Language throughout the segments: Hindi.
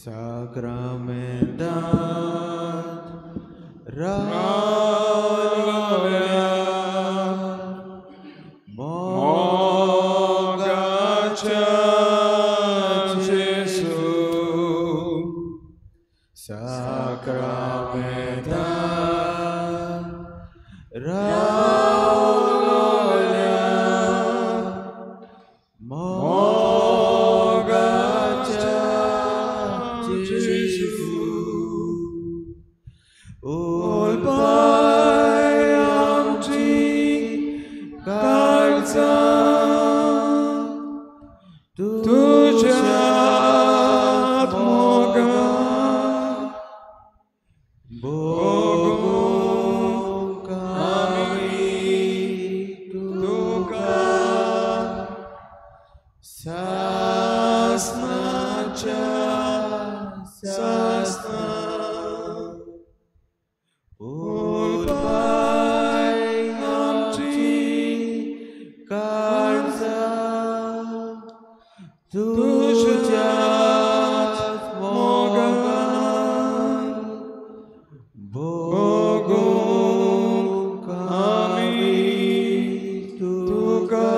Sacramentat ralovia mogacha Jesu. Sacramentat ralovia mogacha Jesu. Ol bayam ti kalza tujaat moga Bogu kami tuka sasna sasna ol bayam ti kalza tujaat moga Bogu kami tuka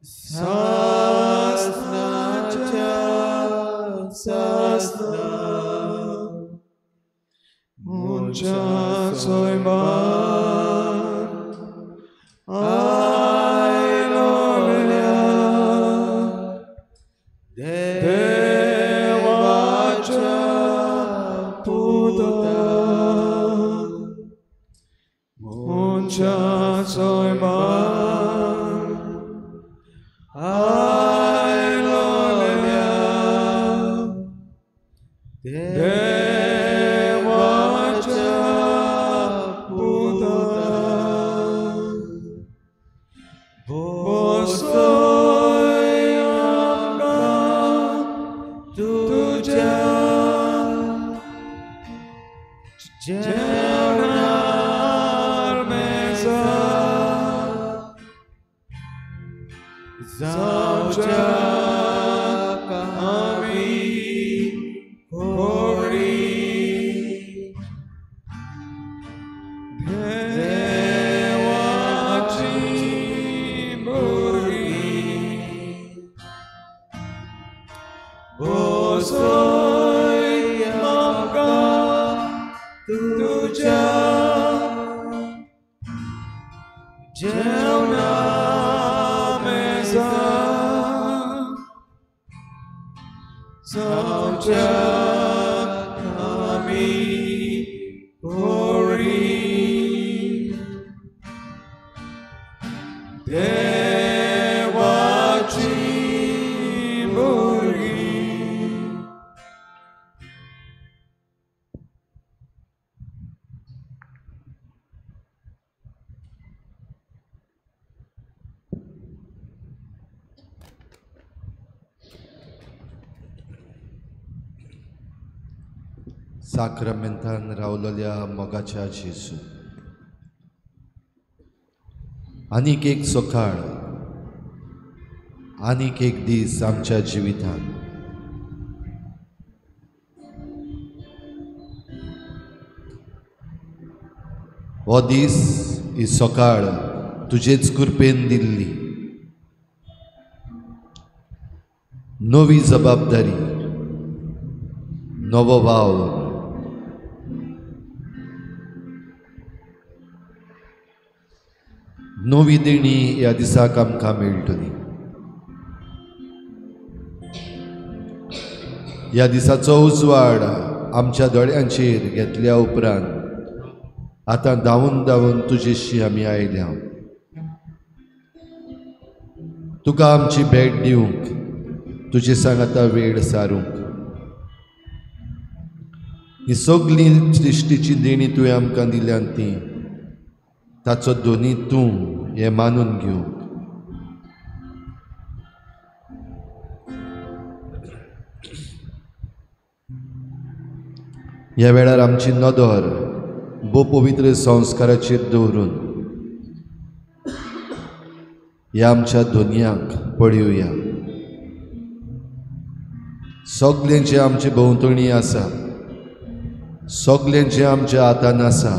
sasna sasna Muncha soiman ailolia devacha puta Muncha soiman ailolia devacha puta Bosoi amga tuja Jaunar meza Zauja kami kori Dewaci murni Bosoi amga tuja Jaunar meza Zauja kami kori Dewaci murni Sacramentan रावलेल्या मोगाच्या जेजू आनीक एक सकाळ आनीक एक दीस आमच्या जिवितांत हो दीस ही सकाळ तुजेच कृपेन दिल्ली नवी जबाबदारी नवो वाव नवी देणी ह्या दिसाक आमकां मेळटली ह्या दिसाचो उजवाड आमच्या दोळ्यांचेर घेतल्या उपरांत आतां धांवून धांवून तुजेशी आमी आयल्या तुका आमची भेट दिवंक तुजे सांग आतां वेळ सारूंक ही सगळी सृश्टीची देणी तुवें आमकां दिल्यान ती ताचो दोनी तूं हें मानून घेवंक ह्या वेळार आमची नदर बो पवित्र संस्काराचेर दवरून ह्या आमच्या दोनयांक पळयोवया सगलें जें आमचे भोंवतणी आसा, सगलें जें आमच्या हातान आसा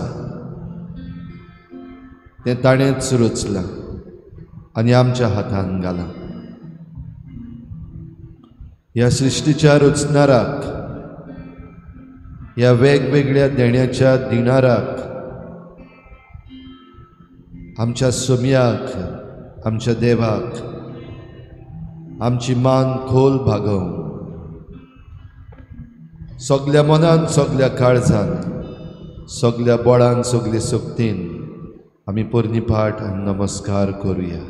तें ताणेंच रचलां आनी आमच्या हातान घालां. ह्या सृश्टीच्या रचणाराक, ह्या वेगवेगळ्या देण्याच्या दिणाराक, आमच्या सोम्याक, आमच्या देवाक आमची मान खोल भागोवन सगल्या मनान, सगल्या काळजान, सगल्या बोळान, सगले सक्तीन आमी पोरनिपाट नमस्कार करुया.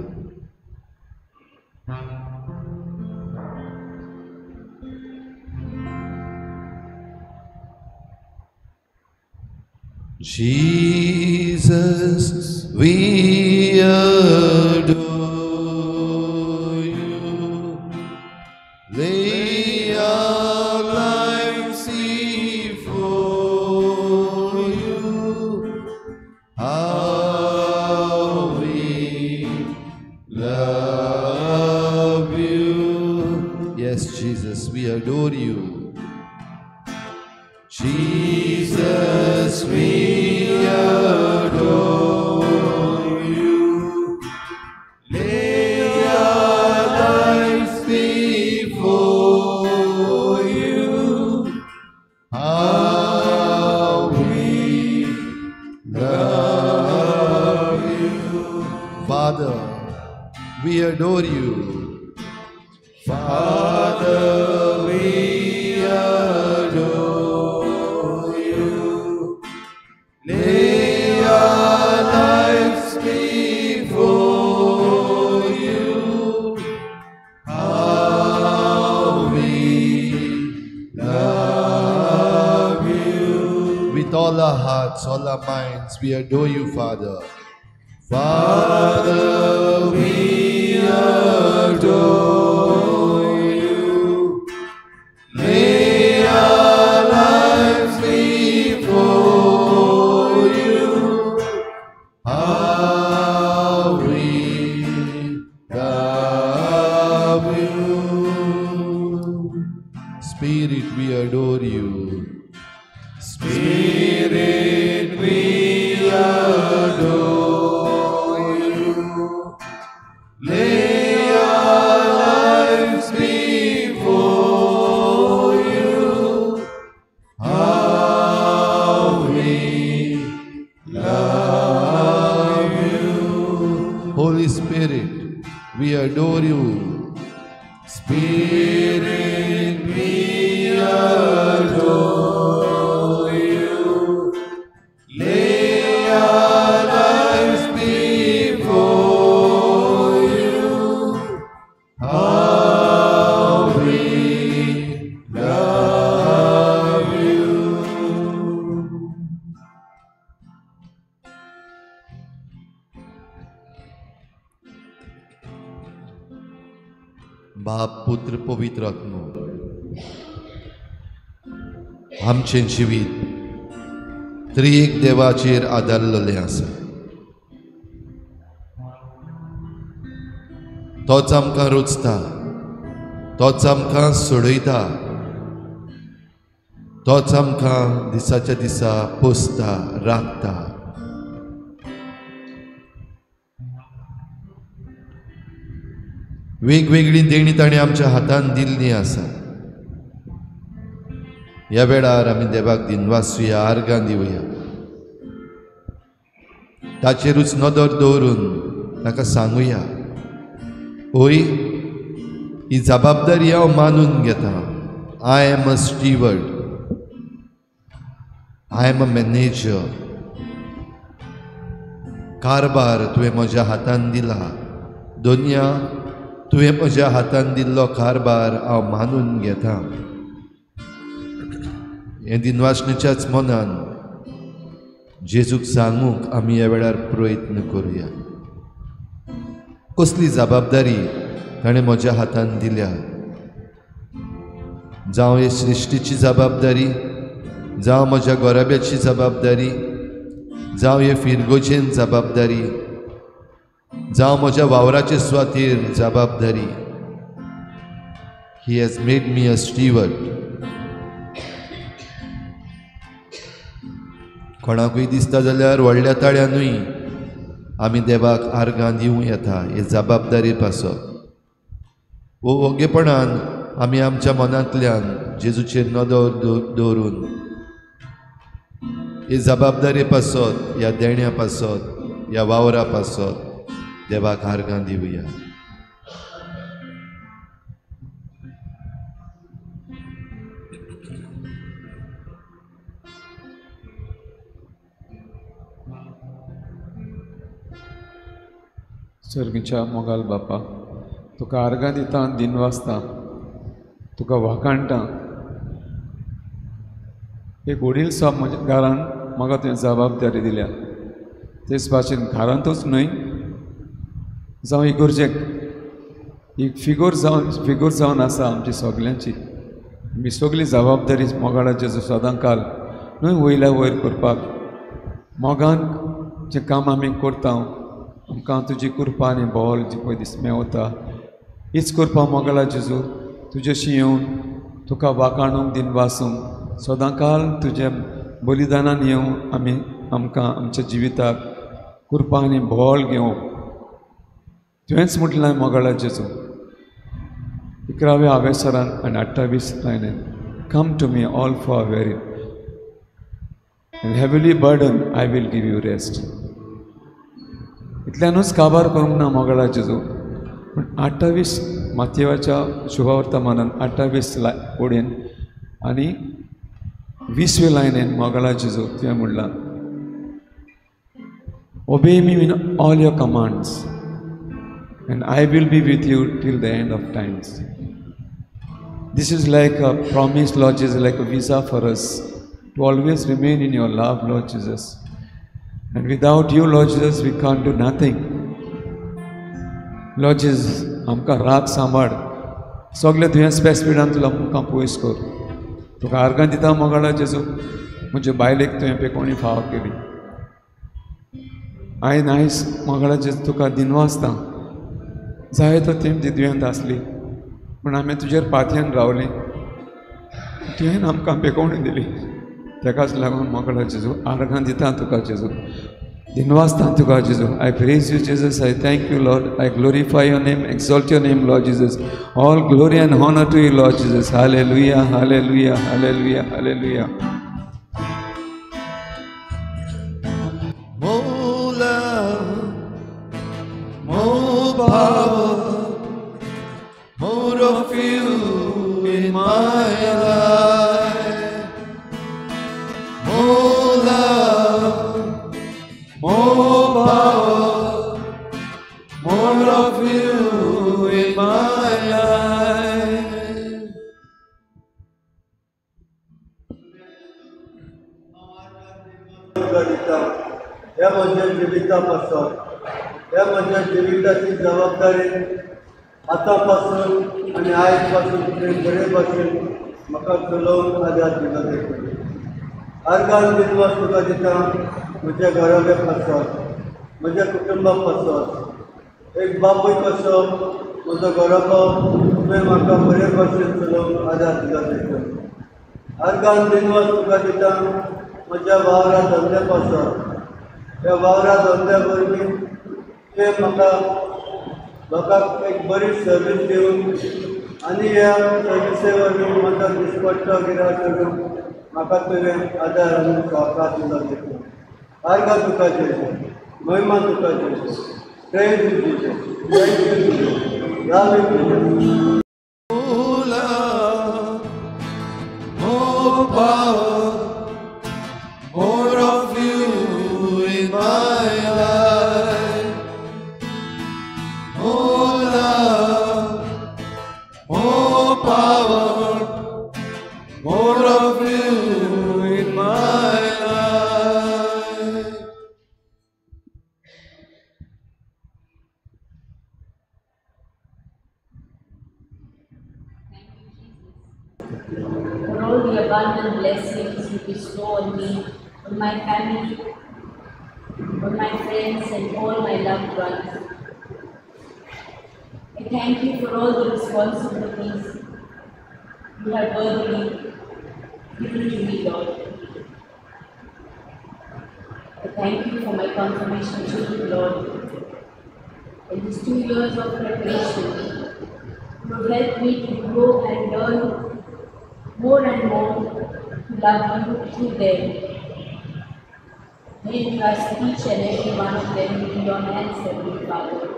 Jesus, we adore you. Lay our lives before you. How we love you. Yes, Jesus, we adore you. Jesus, we adore you. Lay our lives before you. How we love you. Father, we adore you. Father, we adore you. Lay our lives before you. How we love you. With all our hearts, all our minds, we adore you, Father. Father, we adore you. Lay our lives before you. How we love you. Spirit, we adore you. Spirit, we adore you. Lay our lives before you. How we love you. Holy Spirit, we adore you. Spirit, we adore you. Lay our lives before you. How we love you. बाप, पुत्र, पवित्र आत्मा आमचें जिवीत त्रिएक देवाचेर आदारलेलें आसा. तोच आमकां रचता, तोच आमकां सोडयता, तोच आमकां दिसाच्या दिसा पोसता, राखता. वेगवेगळी देणी ताणें आमच्या हातान दिल्लीं आसा. ह्या वेळार आमी देवाक दिनवासुया, आर्गां दिवया. ताचेरूच नदर दवरून ताका सांगुया, ओय, ही जबाबदारी हांव मानून घेता. I am a steward, I am a manager. कारभार तुवें म्हज्या हातान दिला. दुनिया, तुवें म्हज्या हातान दिल्लो कारभार हांव मानून घेता. हें दिनवासणेच्याच मनान जेजूक सांगूंक आमी ह्या वेळार प्रयत्न करुया. कसली जबाबदारी ताणें म्हज्या हातान दिल्या. जावं हे सृश्टीची जबाबदारी, जावं म्हज्या गोराब्याची जबाबदारी, जावं हे फिरगोचेन जबाबदारी, जावं म्हज्या वावराचे सुवातेर जबाबदारी. He has made me a steward. कोणाकूय दिसता जाल्यार व्हडल्या ताळ्यानूय आमी देवाक आर्गां दिवं येता हे जबाबदारी पासत. वो ओगेपणान आमी आमच्या मनांतल्यान जेजूचेर नदर दवरून हे जबाबदारी पासत, ह्या देण्या पासत, ह्या वावरा पासत देवाक आर्गां दिवया. सर्गीच्या मोगाल बापा, तुका आर्गां दिता, दिनवासता, तुका वाकाणटा. एक वडीलसो म्हज्या घरान म्हाका तुवें जबाबदारी दिल्या. तेच भाशेन घरांतूच न्हय जावं इगोर्जेक एक फिगोर जावन आसा आमची सगल्यांची. आमी सगळी जबाबदारी मोगाळाचे सदां काल न्हय वयल्या वयर करपाक मोगान जें काम आमी करता आमकां तुजी कृपा आनी बोल जी पळय दीस मेवता हीच करपा मोगाळा जेजू तुजेशी येवन तुका वाकाणूंक दिनवासूंक सदां काल तुज्या बलिदानान येवं आमी आमकां आमच्या जिविताक कृपा आनी बोल घेवंक तुवेंच म्हटलें मोगाळा जेजू 11व्या आवेसरान आनी 28 लायनेन come to me all for weary and heavily burden I will give you rest. इतल्यानूच काबार करूंक ना मोगाळा जेजू. पूण 28 मातयेवाच्या शुभवर्तमानान 28 ओडयेन आनी 20वे लायनेन मोगाळा जेजू तुवें म्हणलां obey me in all your commands and I will be with you till the end of times. This is like a promise, Lord Jesus, like a visa for us to always remain in your love, Lord Jesus. And without you, Lord Jesus, we can't do nothing. Lord Jesus, आमकां राग सांबाळ, सगळे तुवें स्पेसिफिडान तुला आमकां पयस कर. तुका आर्गां दिता मोगाळा जेजू, म्हणजे बायलेक तुवें पेकोवणी फाव केली. आयज मोगाळा जेजू तुका दिनवासता जाय तो तेम ती दुयेंत आसली पूण आमी तुजेर पातयेन रावलीं. तुवें आमकां पेकोवणी दिली. तेकाच लागून मोगाळा जेजू आर्गां दिता तुका जेजू, दिनवासता तुका Jezu. I praise you Jesus, I thank you Lord, I glorify your name, exalt your name Lord Jesus. All glory and honour to you Lord Jesus. Hallelujah, hallelujah, hallelujah, hallelujah. More of you in my life, more love, more power, more of you in my life. ह्या म्हज्या जिविता पासून ह्या म्हज्या जिविताची जबाबदारी आतां पासून आनी आयज पासून तुवें बरे भाशेन म्हाका चलोवन आदार दिलो देखून. आर्गां दिनवास तुका दिता म्हज्या घराब्या पासून, म्हज्या कुटुंबा पासून. एक बापूय कसो म्हजो घराबो तुवें म्हाका बरे भाशेन चलोवन आदार दिलो देखून. आर्गां दिनवास तुका दिता म्हज्या वावरा धंद्या पासून. ह्या वावरा धंद्या वरवीं तुवें म्हाका लोकांक एक बरी सर्वीस दिवन आनी ह्या सर्विसे वरवीं म्हाका दिसपट्टो गिरायक करून म्हाका तुवें आदार आनी सहकार दिलो देखून. आर्गां तुका जेजू, महिमा तुका Jezu. Praise you Jesus, thank you Jesus, love you Jesus. More love, more power, more of you in my life. More love, more power, more of you in my life. For all the abundant blessings you bestow on me, on my family, on my friends and all my loved ones. I thank you for all the responsibilities you have worthily given to me, Lord. I thank you for my confirmation children, Lord. In these 2 years of preparation, you have helped me to grow and learn more and more to love you through them. May you trust each and every one of them in your hands, Heavenly Father.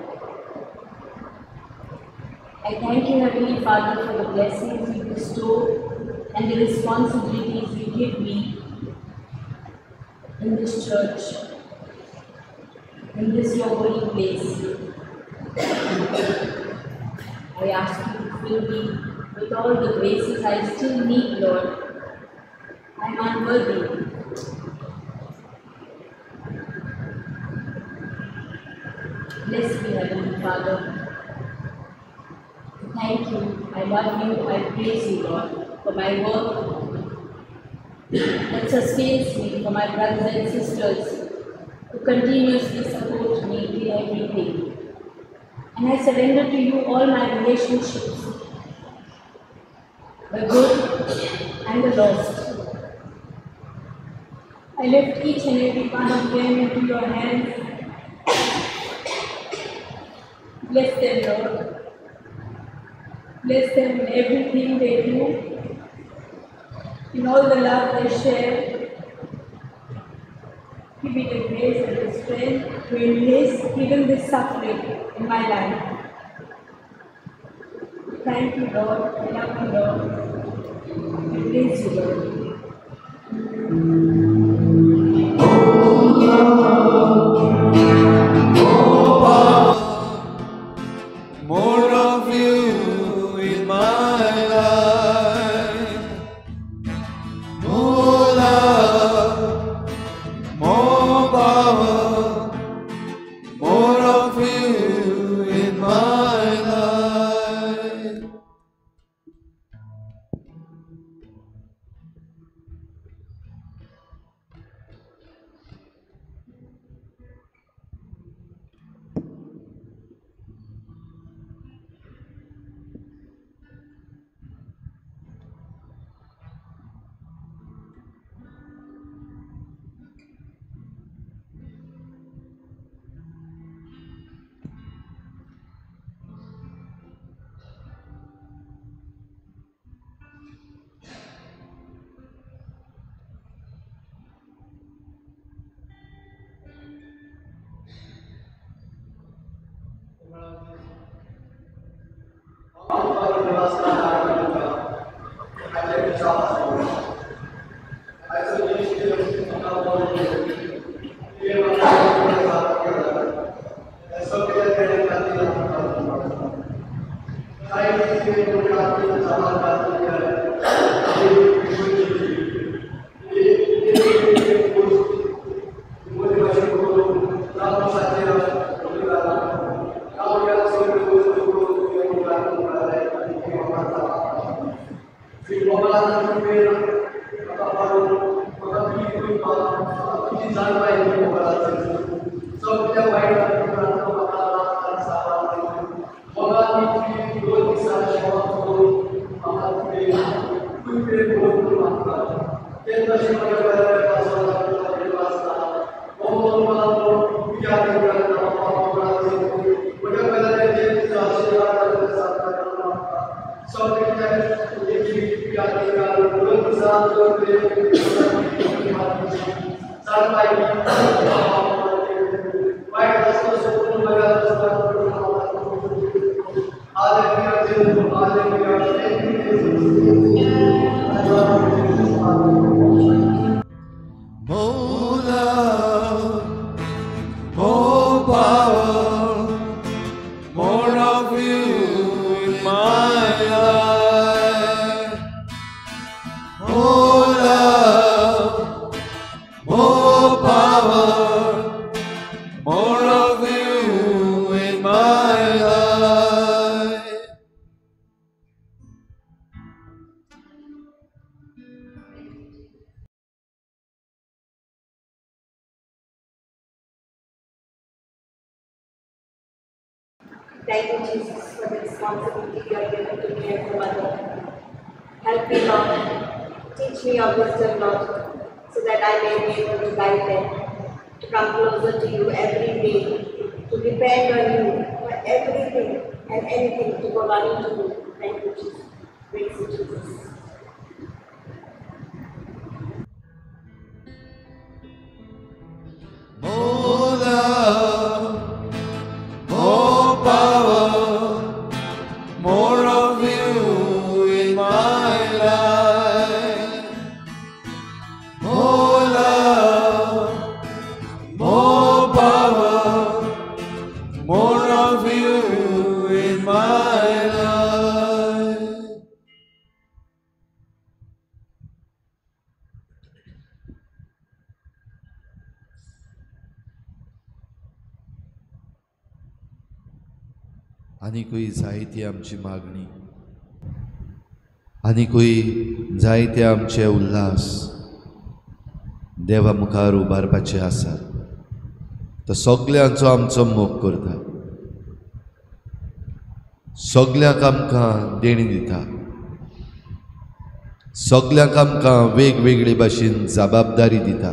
I thank you, Heavenly Father, for the blessings you bestow and the responsibilities you give me in this church, in this your holy place. I ask you to fill me with all the graces I still need, Lord. I am unworthy. Bless me, Heavenly Father. Thank you. I love you. I praise you, Lord, for my work that sustains me, for my brothers and sisters who continuously support me in everything. And I surrender to you all my relationships, the good and the lost. I lift each and every one of them into your hands. Bless them, Lord. Bless them in everything they do, in all the love they share. Give me the grace and the strength to embrace even this suffering in my life. Thank you, Lord. I love you, Lord. I praise you, Lord. More of you in my life. More love, more power. More of you in my life. More love, more power, more of you in my life. More love, more power, more of you in my life. Thank you, Jesus, for the responsibility you have given to me as a mother. Help me, Lord. Teach me your wisdom, Lord, so that I may be able to guide them, to come closer to you every day, to depend on you for everything and anything, to go running to you. Thank you, Jesus. Praise you, Jesus. More love, more power, more of you in my life. More love, more power, more of you in my life. आनीकूय जायती आमची मागणी, आनीकूय जायते आमचे उल्हास देवा मुखार उबारपाचे आसात. तो सगल्यांचो आमचो मोग करता, सगल्यांक आमकां देणी दिता, सगल्यांक आमकां वेगवेगळे भाशेन जबाबदारी दिता.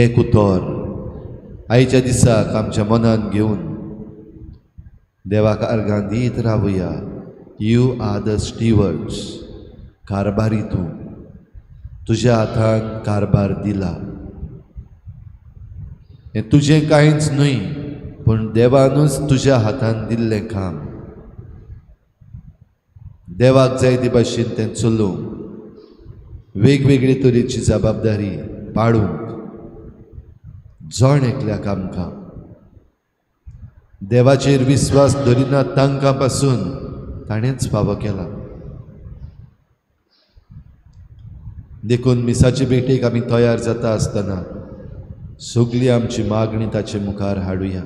एक उतर आयच्या दिसाक आमच्या मनान घेवन देवाक अर्गां दीत रावया. You are the stewards. कारभारी तूं, तुज्या हातान कारभार दिला. हें तुजें कांयच न्हय, पूण देवानूच तुज्या हातान दिल्लें काम. देवाक जाय ते भाशेन तें चलोवंक, वेगवेगळे तरेची जबाबदारी पाडूंक जण एकल्याक आमकां देवाचेर विस्वास धरिना तांकां पासून ताणेंच फावो केला. देखून मिसाचे भेटेक आमी तयार जाता आसतना सगळी आमची मागणी ताचे मुखार हाडुया.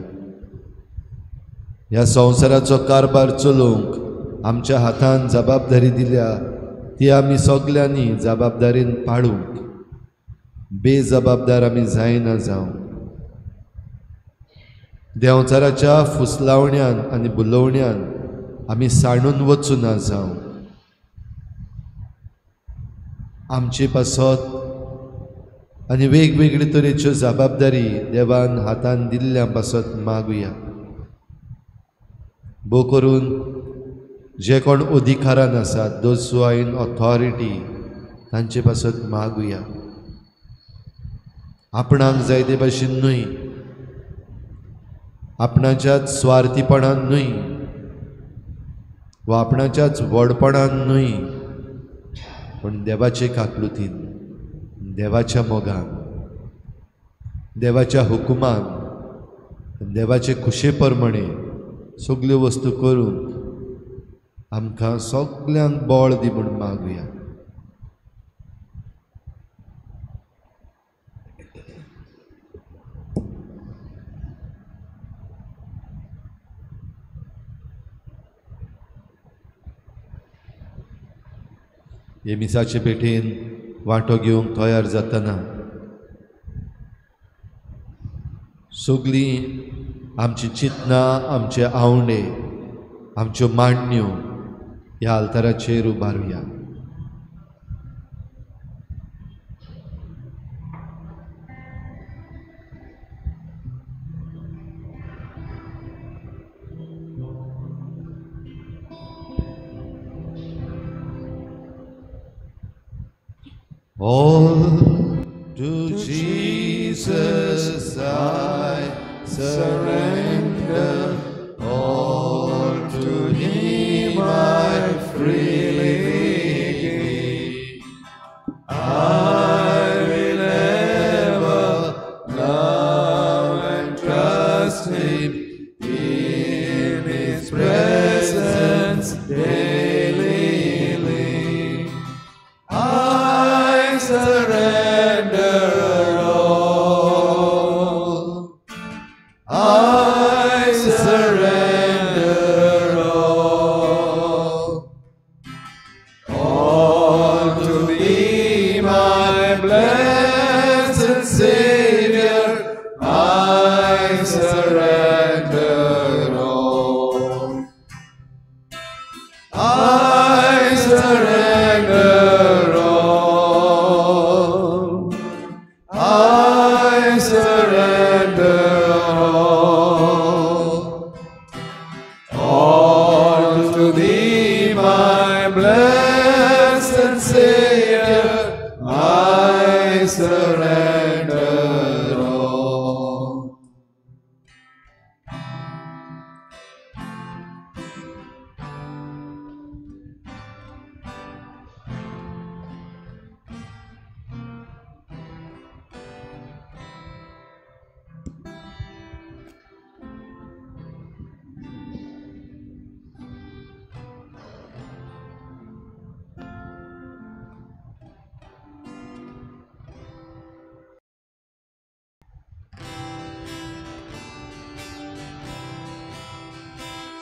ह्या संवसाराचो कारभार चलोवंक आमच्या हातान जबाबदारी दिल्या ती आमी सगल्यांनी जबाबदारेन पाडूंक, बेजबाबदार आमी जायना जावं. देंवचाराच्या फुसलावण्यान आनी बुलोवण्यान आमी सांडून वचूना जावं. आमची पासत आनी वेगवेगळे तरेच्यो जबाबदारी देवान हातान दिल्ल्या पासत मागुया. भोव करून जे कोण अधिकारान आसात, those who are in authority, तांचे पासत मागुया. आपणाक जाय ते भाशेन न्हय, आपणाच्याच स्वार्थीपणान न्हय, वा आपणाच्याच व्हडपणान न्हय, पण देवाचे काकलुतीन, देवाच्या मोगान, देवाच्या हुकुमान, देवाचे खुशे प्रमाणे सगल्यो वस्तू करूंक आमकां सगल्यांक बळ दी म्हूण मागुया. हे मिसाचे पेठेन वांटो घेवंक तयार जातना सगळीं आमची चिंतनां, आमचे आवंडे, आमच्यो मांडण्यो ह्या आल्ताराचेर उबारुया. All to Jesus I surrender, all to Him I freely give. I will ever love and trust Him in His presence daily live. I surrender all.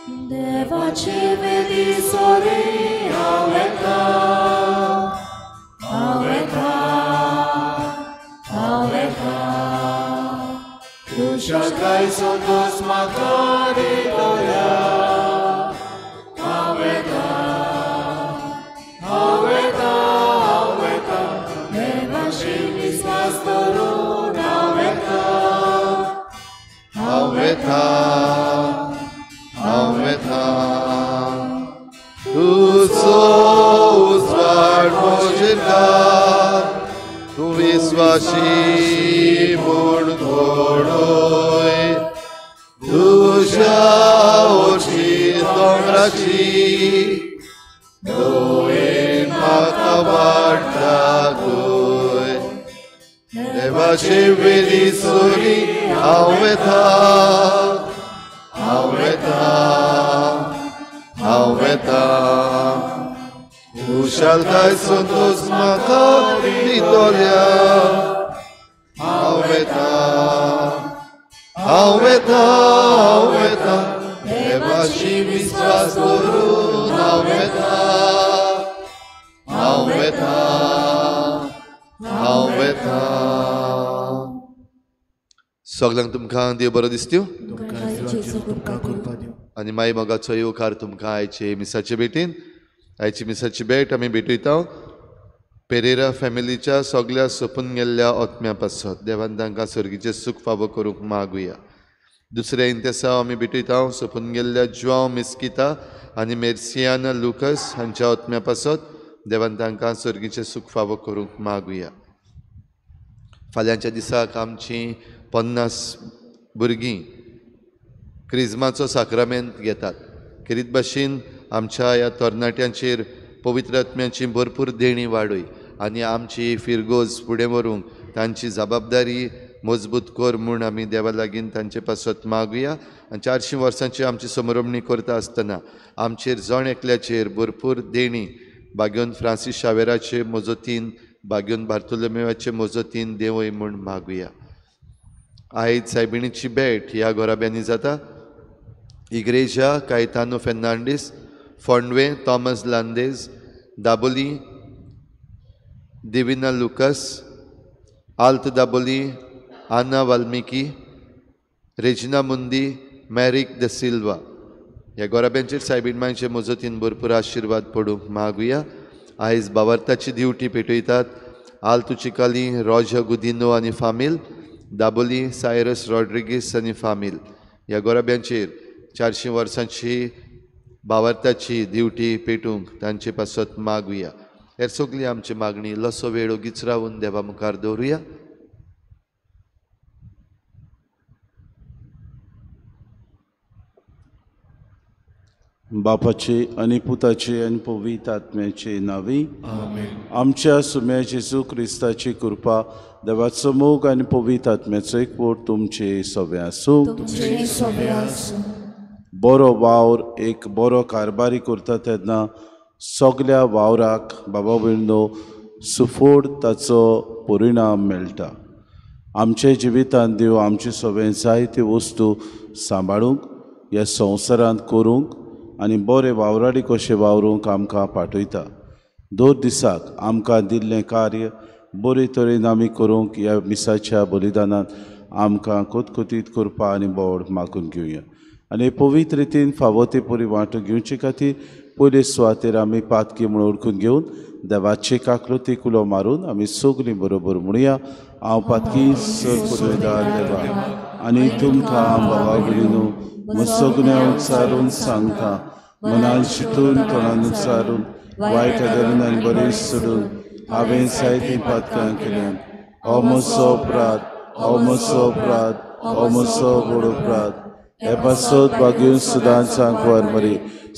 देवाची वेदी सोरी हांवेका हांवेका हांवेका तुझ्या काय सोदोस म्हाका दितोल्या हांवेका हांवेका हांवेका देवाची विश्वास करून हांवेका हांवेका हांवेका तुजो उजवाड म्हजेकार तूं विस्वाशी म्हूण घडोय तुज्या ओची दोंगराची दोयेन म्हाका वाडटा गोय देवाची वेदी सोरी हांव येता हांव येता हांव येता खुशालकाय संतोष म्हाका दितोल्या हांव येता हांव येता हांव येता देवाची विश्वास करून हांव येता हांव येता हांव येता सगळ्यांक तुमकां देव बरो दिसत्यो आनी माई मोगाचो येवकार तुमकां आयचे मिसाचे भेटीन आयची मिसाची भेट आमी भेटयता पेरेरा फॅमिलीच्या सगळ्या सोपून गेल्ल्या ओतम्या पासत देवान तांकां सर्गीचें सूख फावो करूंक मागुया दुसऱ्या इंतेसा आमी भेटयता सोपून गेल्ल्या जुआंव मिस्किता आनी मेर्सियाना लुकस हांच्या ओतम्या पासत देवान तांकां सर्गीचें सूख फावो करूंक मागुया फाल्यांच्या दिसाक आमची 50 भुरगीं क्रिस्माचो साक्रामेंत घेतात खेरीत भाशेन आमच्या ह्या तरणाट्यांचेर पवित्र आत्म्याची भरपूर देणी वाडय आनी आमची फिरगोज फुडें व्हरूंक तांची जबाबदारी मजबूत कर म्हूण आमी देवा लागीं तांचे पासत मागुया आनी 400 वर्सांची आमची समरमणी करता आसतना आमचेर जण एकल्याचेर भरपूर देणी बागेवन फ्रांसीस शावेराचे मोजतीन बागेवन बार्तोलोमेवाचे मोजतीन देवय म्हूण मागुया आयज सायबिणीची भेट ह्या घोराब्यांनी जाता इग्रेजा कायतानो फेर्नांडीस फोंडवे थॉमस लांदेज दाबोली दिविना लुकस आल्त दाबोली आना वाल्मिकी रेजिना मुंदी मॅरिक द सिल्वा ह्या गोराब्यांचेर सायबीणमांचे मोजतीन भरपूर आशिर्वाद पडूंक मागुया आयज बावार्ताची दिवटी पेटयतात आल्तू चिकाली रॉजर गुदिनो आनी फामील दाबोली सायरस रॉड्रिगीस आनी फामील ह्या गोराब्यांचेर 400 वर्सांची बावार्ताची दिवटी पेटूंक तांचे पासत मागुया हेर सगळी आमची मागणी लसो वेळ ओगीच रावून देवा मुखार दवरुया बापाचे आनी पुताचे आनी पवित्र आत्म्याचे नावी आमच्या सुम्या जेजू क्रिस्ताची कृपा देवाचो मोग आनी पवित्र आत्म्याचो एकवट तुमचे सगळे आसूं बरो वावर एक बरो कारबारी करता तेन्ना सगळ्या वावराक बाबा भयणो सुफोड ताचो परिणाम मेळटा आमचे जिवितांत देव आमचे सगळे जायते वस्तू सांबाळूंक ह्या संवसारांत करूंक आनी बरे वावराडी कशें वावरूंक आमकां पाठयता दोन दिसाक आमकां दिल्लें कार्य बरे तरेन आमी करूंक ह्या मिसाच्या बलिदानांत आमकां कोतकोतीत करपा आनी बोड मागून घेवया आनी पवित्र रितीन फावो ते परी वांटो घेवचे खातीर पयले सुवातेर आमी पातकी म्हूण ओळखून घेवन देवाचे काकलोती कुलो मारून आमी सगळीं बरोबर म्हणुया हांव पातकी सर पदवेदार देवा आनी तुमकां बाबा भयणीनो सगळ्या उच्चारून सांगता मनान चिंतून तोंडान उच्चारून वायट धरून आनी बरें सोडून हांवें जायतीं पातकां केल्यात हो म्हजो अपराध हो म्हजो अपराध हो म्हजो व्हड अपराध हे पासत बागेवन सुदान सांग वर मरी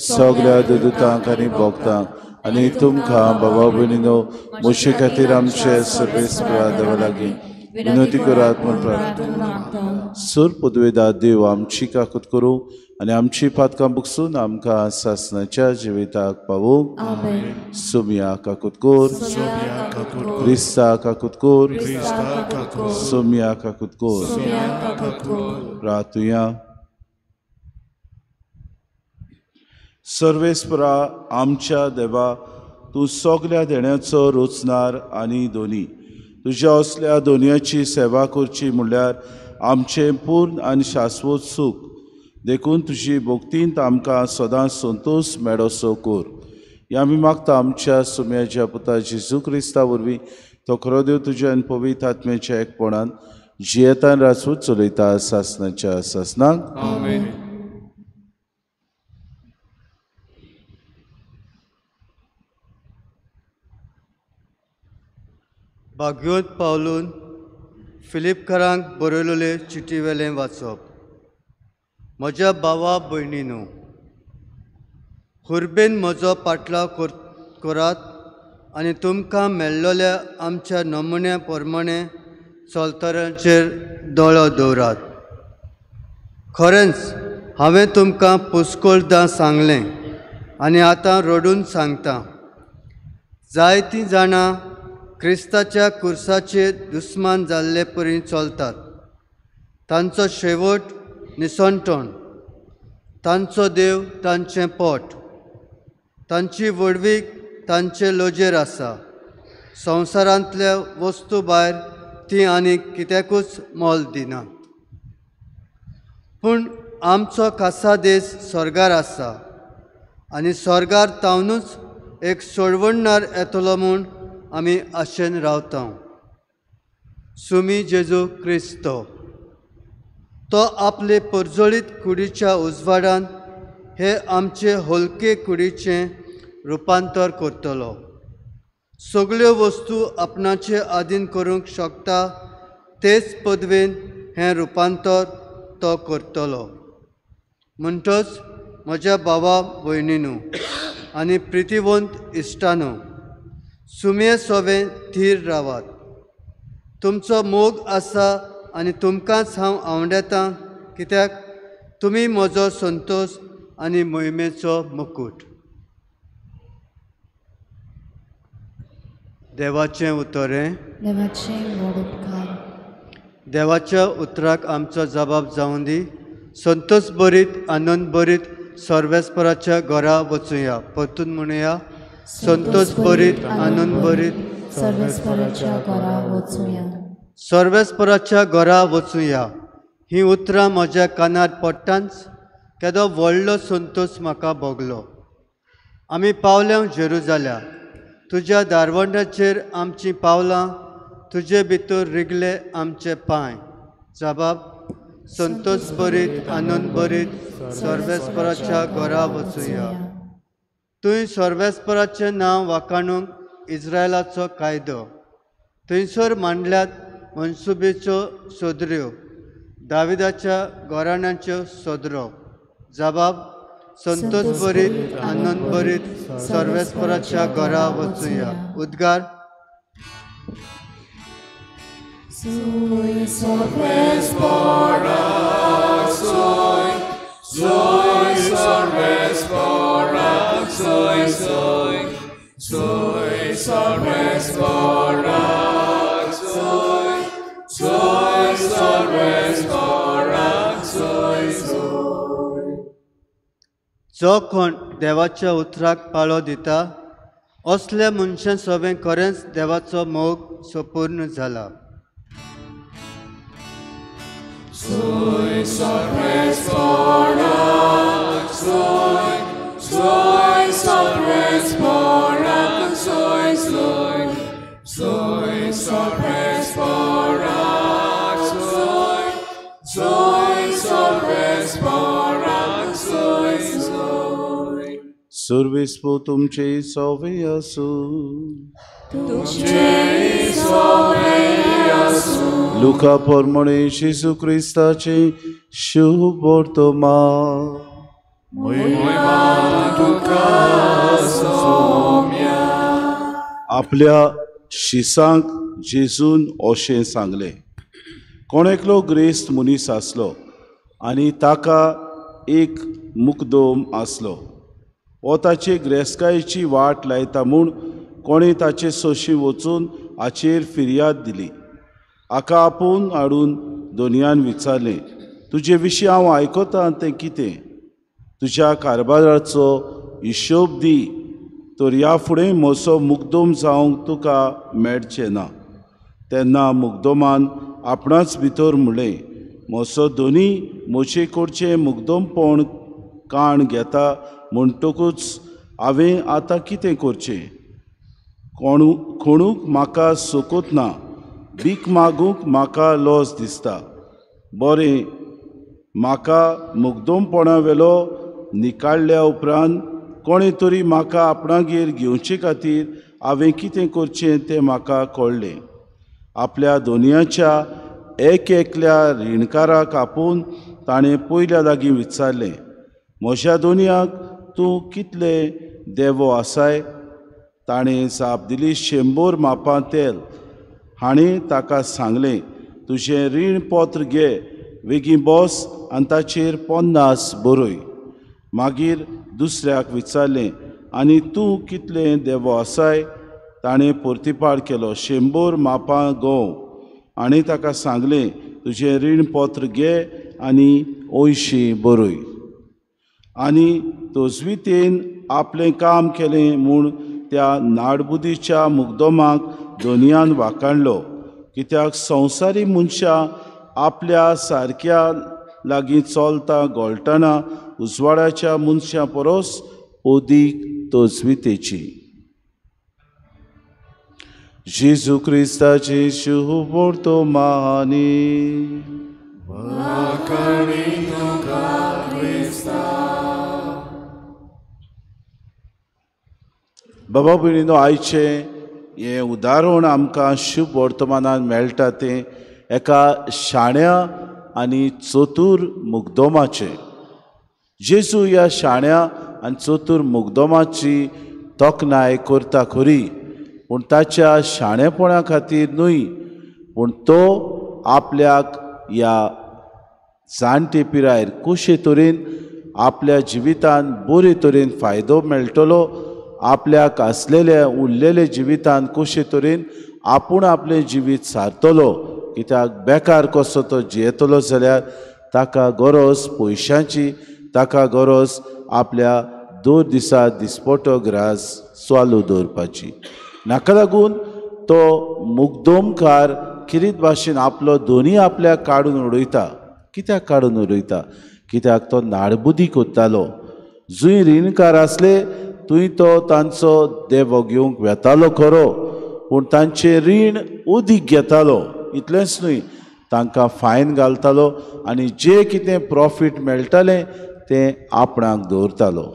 सगळ्या देदूतांक आनी भोगतांक आनी तुमकां बाबा भयणीनो म्हजे खातीर आमचे सर्वेस्परा देवा लागीं विनंती करात म्हूण प्रार्थना सर पदवेदार देव आमची काकूत करूं आनी आमची पातकां बुकसून आमकां सासणाच्या जिविताक पावूंक सोम्या काकूत कोर क्रिस्ता काकूत कोर सोम्या काकूत कोर प्रार्थुया सर्वेस्परा आमच्या देवा, तूं सगल्या देण्याचो रोचणार आनी दोनी. तुज्या असल्या दोनयाची सेवा करची म्हणल्यार आमचें पूर्ण आनी शाश्वत सूख. देखून तुजी भोक्तींत आमकां सदांच संतोश मेळोसो कर. हें आमी मागता आमच्या सुम्याच्या पुता जेजू क्रिस्ता वरवीं. तो खरो देव तुज्या आनी पवित्र आत्म्याच्या एकपणान जियेता आनी राजवट चलयता सासणाच्या सासणाक. आमेन. भाग्योत पावलून फिलिपकारांक बरयलेले चिटी वेलें वाचप. म्हज्या भावा भयणीनो, हुर्बेन म्हजो पाटलाव करात आनी तुमकां मेळ्ळल्या आमच्या नमुन्या प्रमाणे चलतऱ्यांचेर दोळो दवरात. खरेंच हांवें तुमकां पुस्कोळदां सांगलें आनी आतां रडून सांगता. जायतीं जाणां क्रिस्ताच्या कुर्साचेर दुस्मान जाल्ले परी चलतात. तांचो शेवट निसंतण, तांचो देव तांचें पोट, तांची वडवीक तांचे लोजेर आसा. संवसारांतल्या वस्तू भायर ती आनीक कित्याकूच मोल दिनात. पूण आमचो खासा देश स्वर्गार आसा आनी स्वर्गार तावनूच एक सोडवणदार येतलो म्हूण आमी आशेन रावता. सुमी जेजू क्रिस्त तो आपले परजळीत कुडीच्या उजवाडान हे आमचे होलके कुडीचें रुपांतर करतलो. सगळ्यो वस्तू आपणाचे आधीन करूंक शकता तेच पदवेन हें रुपांतर तो करतलो. म्हणटच म्हज्या भावा भयणीनो आनी प्रितीवंत इश्टानो, सुमे सोबें थीर रावात. तुमचो मोग आसा आनी तुमकांच हांव आवडटां, कित्याक तुमी म्हजो संतोश आनी मोहिमेचो मुकूट. देवाचें उतरें. देवाच्या उतराक आमचो जबाब जावं दी. संतोश भरीत आनंद भरीत सर्वेस्पराच्या घरा वचुया. परतून म्हणुया, संतोष भरीत आनंद भरीत सर्वेस्पराच्या घरा वचुया. सर्वेस्पराच्या घरा वचुया. ही उतरां म्हज्या कानार पडटांच केदो व्हडलो संतोश म्हाका भोगलो. आमी पावल्या जेरुजाल्या. तुज्या दारवंडाचेर आमचीं पावलां, तुजे भितर रिगले आमचे पांय. जबाब, संतोष भरीत आनंद भरीत सर्वेस्पराच्या घरा वचुया. तुवें सर्वेस्पराचें नांव वाखाणूंक इस्रायलाचो कायदो. थंयसर मांडल्यात मनसुबेच्यो सोदऱ्यो, दाविदाच्या घराण्यांच्यो सोदरो. जबाब, संतोष भरीत आनंद भरीत सर्वेस्पराच्या घरा वचुया. उद्गार. Soy Sorvesporak, soy Sorvesporak, soy Sorvesporak, soy Sorvesporak, soy. जो कोण देवाच्या उतराक पाळो दिता, असल्या मनशां सोबें खरेंच देवाचो मोग संपूर्ण जाला. Soy Sorvesporak, soy Sorvesporak, soy Sorvesporak, soy Sorvesporak, soy. सर्वेस्पो तुमचे सोवे आसूं. लुका प्रमाणे जेजू क्रिस्ताचे शुभ वर्तमान. आपल्या शिसांक जेजून अशें सांगलें. कोण एकलो ग्रेस्त मनीस आसलो आनी ताका एक मुकदोम आसलो. हो ताचे ग्रेस्तकायेची वाट लायता म्हूण कोणें ताचे सोशी वचून हाचेर फिर्याद दिली. हाका आपोवन हाडून दोनयान विचारलें, तुजे विशीं हांव आयकतां तें कितें? तुज्या कारबाराचो हिशोब दी तर ह्या फुडें म्हजो मुग्दोम जावंक तुका मेळचें ना. तेन्ना मुग्दोमान आपणाच भितर म्हणलें, म्हजो धोनी म्हजे कडचें मुग्दोमपण काण घेता म्हणटकूच हांवें आतां कितें करचें? कोणूक म्हाका सोकोत ना, भीक मागूंक म्हाका लॉस दिसता. बरें, म्हाका मुग्दोमपणा वेलो निकाळ्ळ्या उपरांत कोणें तरी म्हाका आपणागेर घेवचे खातीर हांवें कितें करचें तें म्हाका कळ्ळें. आपल्या दोनयाच्या एक एकल्या रिणकाराक आपोवन ताणें पयल्या लागीं विचारलें, म्हज्या दोनयाक तूं कितले देवो आसाय? ताणें जाप दिली, 100 मापां तेल. हाणें ताका सांगलें, तुजें रीणपत्र घे, बेगीन बस आनी ताचेर 50 बरय. मागीर दुसऱ्याक विचारलें, आनी तूं कितले देवो आसाय? ताणें परतीपाड केलो, 100 मापां गंव. हाणें ताका सांगलें, तुजें रीणपत्र घे आनी 80 बरय. आनी तोजवीतेन आपलें काम केलें म्हूण त्या नाडबुदीच्या मुग्दोमाक दोनयान वाखाणलो, कित्याक संवसारी मनशां आपल्या सारक्या लागीं चलता गोळटना उजवाडाच्या मनशां परस ओदीक तोजवितेची. जेजू क्रिस्ताची शुभ वर्तमानी. बाबा भयणीनो, आयचें हें उदाहरण आमकां शुभ वर्तमानान मेळटा तें एका शाण्या आनी चतूर मुग्दोमाचें. जेजू ह्या शाण्या आनी चतूर मुग्दोमाची तोखणाय करता खरी, पूण ताच्या शाणेपणा खातीर न्हय, पूण तो आपल्याक ह्या जाणटे पिरायेर कशे तरेन आपल्या जिवितान बरे तरेन फायदो मेळटलो, आपल्याक आसलेल्या उरलेले जिवितान कशे तरेन आपूण आपलें जिवीत सारतलो, कित्याक बेकार कसो तो जियेतलो जाल्यार ताका गरज पयशांची, ताका गरज आपल्या 2 दिसा दिसपटो ग्रास चालू दवरपाची. नाका लागून तो मुग्दोमकार किरीत भाशेन आपलो धोनी आपल्याक काडून उडयता. कित्याक काडून उडयता? कित्याक तो नाडबुदी कोत्तालो. जूंय रीणकार आसले थंय तो तांचो देवो घेवंक वेतालो खरो, पूण तांचें रीण उदीक घेतालो. इतलेंच न्हय, तांकां फायन घालतालो आनी जें कितें प्रॉफीट मेळटालें तें आपणाक दवरतालो.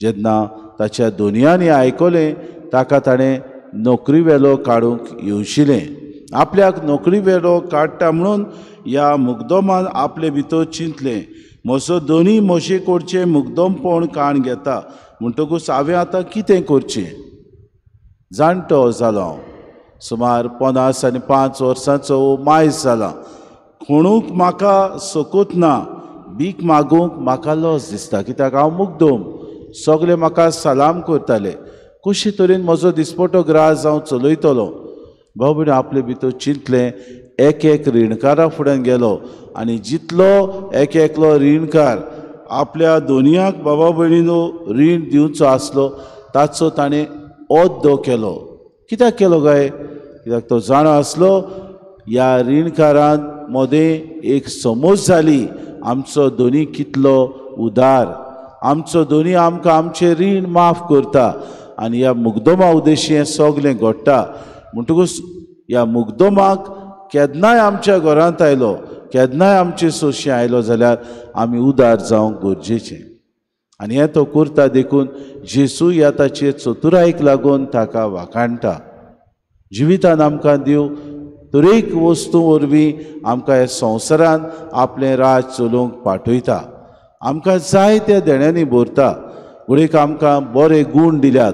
जेन्ना ताच्या दोनयांनी आयकलें, ताका ताणें नोकरी वेलो काडूंक येवशिलें. आपल्याक नोकरी वेलो काडटा म्हणून ह्या मुग्दोमान आपले भितर चिंतलें, म्हजो धोनी म्हजे कडचें मुग्दोमपण काण घेता म्हणटकूच हांवें आतां कितें करचें? जाणटो जालो हांव, सुमार 55 वर्सांचो मायज जाला. कोणूक म्हाका सोकोत ना, भीक मागूंक म्हाका लॉस दिसता, कित्याक हांव मुग्दोम. सगळे म्हाका सलाम करताले. कशे तरेन म्हजो दिसपटो ग्रास हांव चलयतलो? भाव भयण आपले भितर चिंतलें. एक रीणकारा फुड्यान गेलो आनी जितलो एकलो रीणकार आपल्या दोनयाक बाबा भयणीनो रीण दिवचो आसलो ताचो ताणें ओद्दो केलो. कित्याक केलो काय? कित्याक तो जाणो आसलो ह्या रीणकारान मोदें एक समज जाली, आमचो धोनी कितलो उदार, आमचो धोनी आमकां आमचें रीण माफ करता आनी ह्या मुग्दोमा उद्देशी हें सगलें घडटा. म्हणटकूच ह्या मुग्दोमाक केन्नाय आमच्या घरांत आयलो, केन्नाय आमचे सोशी आयलो जाल्यार आमी उदार जावंक गरजेचें. आनी हें तो करता देखून जेजू ह्या ताचे चतुरायेक लागून ताका वाखाणटा. जिवितान आमकां देव तरेक वस्तू वरवीं आमकां ह्या संवसारान आपलें राज चलोवंक पाठयता. आमकां जाय त्या देण्यांनी भरता. घडयेक आमकां बरे गूण दिल्यात,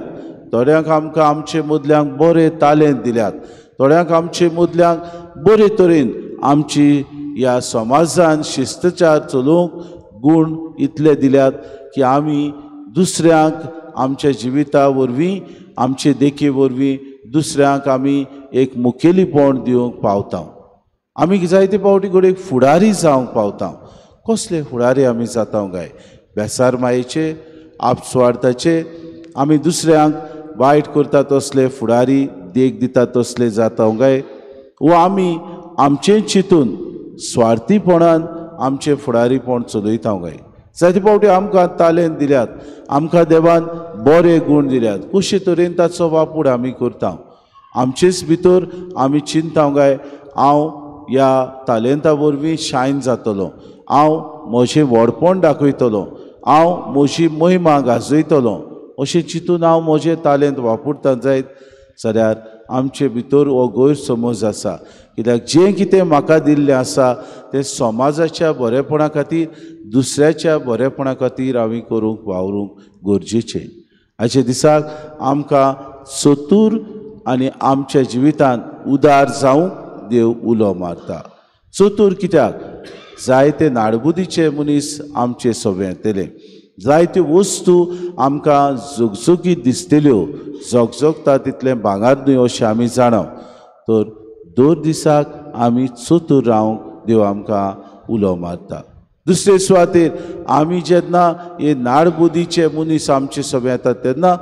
थोड्यांक आमकां आमचे मदल्यांक बरे तालेंत दिल्यात, थोड्यांक आमचे मदल्यांक बरे तरेन आमची ह्या समाजान शिस्तचार चलोवंक गूण इतले दिल्यात की आमी दुसऱ्यांक आमच्या जिविता वरवीं, आमचे देखे वरवीं दुसऱ्यांक आमी एक मुखेलीपण दिवंक पावता. आमी जायते फावटी घडये फुडारी जावंक पावता. कसले फुडारी आमी जाता काय? बेसार मायेचे आपस्वार्थाचे आमी दुसऱ्यांक वायट करता तसले फुडारी देख दिता तसले जाता काय वो आमी आमचे चिंतून स्वार्थीपणान आमचे फुडारीपण चलयता काय जायते फावटी आमकां तालेंत दिल्यात आमकां देवान बरे गूण दिल्यात कशे तरेन ताचो वापर आमी करता आमचेच भितर आमी चिंता काय हांव ह्या तालेंता वरवीं शायन जातलो हांव म्हजें व्हडपण दाखयतलो हांव म्हजी महिमा गाजयतलो अशें चिंतून हांव म्हजें तालेंत वापरता जायत जाल्यार आमचे भितर हो गैरसमज आसा कित्याक जें कितें म्हाका दिल्लें आसा तें समाजाच्या बरेपणा खातीर दुसऱ्याच्या बरेपणा खातीर हांवें करूंक वावरूंक गरजेचें आयच्या दिसाक आमकां चतूर आनी आमच्या जिवितांत उदार जावंक देव उलो मारता चतूर कित्याक जायते नाडबुदीचे मनीस आमचे सभे येतले जायत्यो वस्तू आमकां जगजगीत दिसतल्यो जगजगता तितलें भांगार न्हय अशें आमी जाणव तर दर दिसाक आमी चतूर रावंक देव आमकां उलो मारता दुसरे सुवातेर आमी जेन्ना हे नाडबुदीचे मनीस आमचे सभे येतात तेन्ना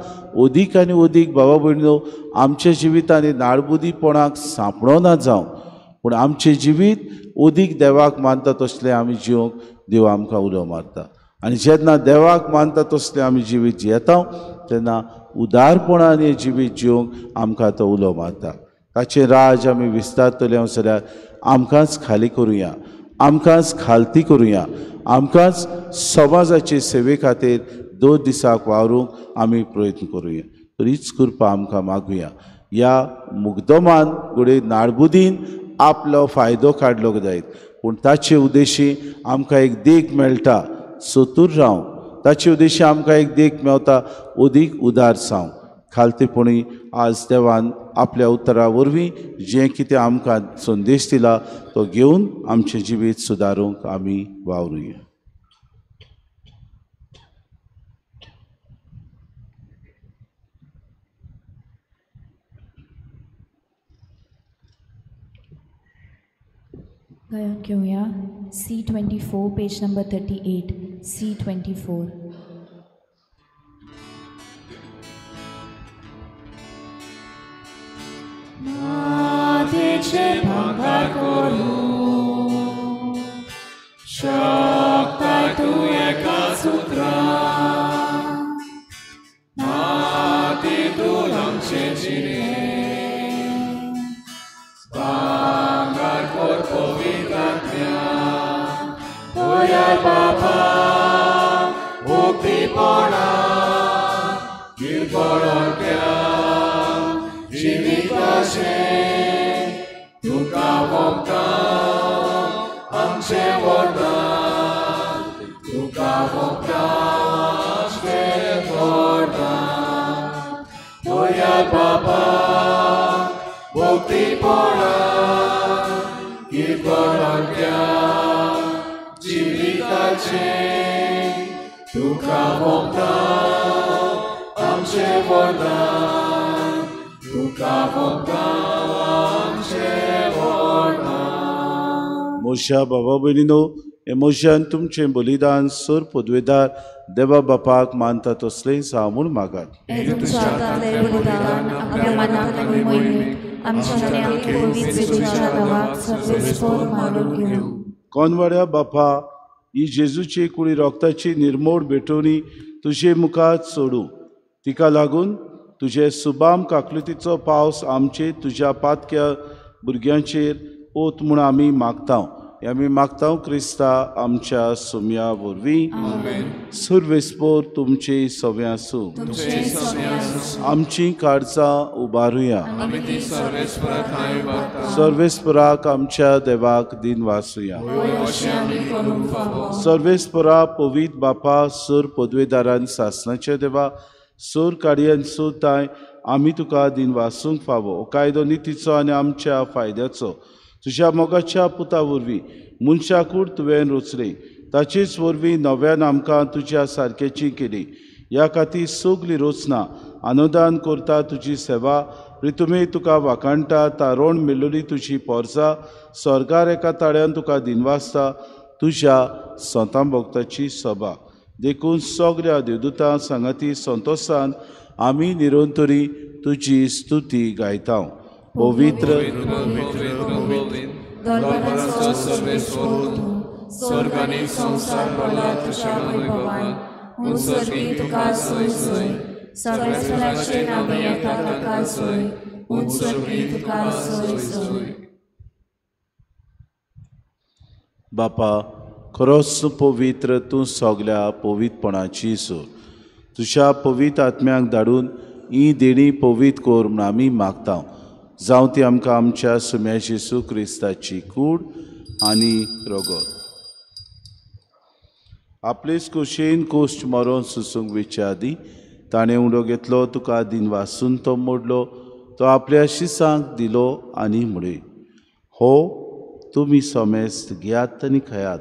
अदीक आनी अदीक बाबा भयणीनो आमच्या जिवितांत हे नाडबुदीपणाक सांपडो ना जावं पूण आमचें जिवीत अदीक देवाक मानता तसलें आमी जिवंक देव आमकां उलो मारता आनी जेन्ना देवाक मानता तसलें आमी जिवीत जियेता तेन्ना उदारपणान हें जिवीत जिवंक आमकां तो उलो मारता ताचें राज आमी विस्तारतले जाल्यार आमकांच खाली करुया आमकांच खालती करुया आमकांच समाजाचे सेवे खातीर दोन दिसाक वावरूंक आमी प्रयत्न करुया तर हीच कृपा आमकां मागुया ह्या मुग्धमान घडये नाडबुदीन आपलो फायदो काडलो जायत पूण ताचे उद्देशी आमकां एक देख मेळटा चतूर रावंक ताचे उद्देशी आमकां एक देख मेळटा अदीक उदार जावंक खालतेपणी आज देवान आपल्या उतरा वरवीं जें कितें आमकां संदेश दिला तो घेवन आमचें जिवीत सुदारूंक आमी वावरुया गायक घेऊया C24 पेज नंबर 38 C24 मातीचे भांगार करू शकता तूं एका सुत्रान मातीतून आमचे जिणे भांगार कर पवित्रात्म्या होया बाबा भक्तीपणा निर्बळट्या जिविताचे तुका वखदां आमचे वरदान तुका वखदां आमचे वरदान होया बाबा भक्तीपणा निर्बळट्या जिविताचे तुका वखदां आमचे वरदान मोशा बाबा भयणीनो हे मोशान तुमचें बलिदान सोर पदवेदार देवा बापाक मानता तसलें जावं म्हूण मागात कोनवाड्या बापा ही जेजूची कुडी रोगताची निर्मोड भेटोवणी तुजे मुखार सोडूं तिका लागून तुजे सुबाम काकलुतीचो पावस आमचे तुज्या पातक्या भुरग्यांचेर ओत म्हूण आमी मागता आमी मागता क्रिस्ता आमच्या सुम्या वरवीं सर्वेस्पोर तुमचे सवे आसूं आमची काळजां उबारुया सर्वेस्पराक आमच्या देवाक दिन वासुया सर्वेस्परा पवित बापा सर पदवेदारान सासणाचे देवा सोर काडयन सोताय आमी तुका दिन वासूंक फावो कायदो नितीचो आनी आमच्या फायद्याचो तुज्या मोगाच्या पुता वरवीं मनशाकूड तुवें रचली ताचेच वरवीं नव्यान आमकां तुज्या सारकेची केली ह्या खातीर सगळीं रचना अनुदान करता तुजी सेवा रितुमे तुका वाकाणटा तारोण मेलोली तुजी पोरसां स्वर्गार एका ताळ्यान तुका दिनवासता तुज्या सोंतां भोगताची सभा देखून सगळ्या देवदूतां सांगाती संतोषान आमी निरंतरी तुजी स्तुती गायता. पवित्र दरबाराचो सर्वेस्वर तूं, स्वर्ग आनी संवसार भरला तुज्या वैभवान. उत्सर्गी तुका सोय सोय, सर्वेस्वराचे नामे येता ताका सोय. उत्सर्गी तुका सोय सोय. बापा, खरोच पवित्र तूं सगळ्या पवित्रपणाची सोर. तुज्या पवित्र आत्म्याक धाडून ही देणी पवित्र कोर म्हूण आमी मागता. जावं ती आमकां आमच्या सुम्या जेसू क्रिस्ताची कूड आनी रगत. आपलेच खोशेन कोश्ट मरोन सुसूंक विचे आदी ताणें उडो घेतलो, तुका दिन वासून तो मोडलो, तो आपल्या शिसांक दिलो आनी म्हळे, हो तुमी सोमेस्त घेयात आनी खयात.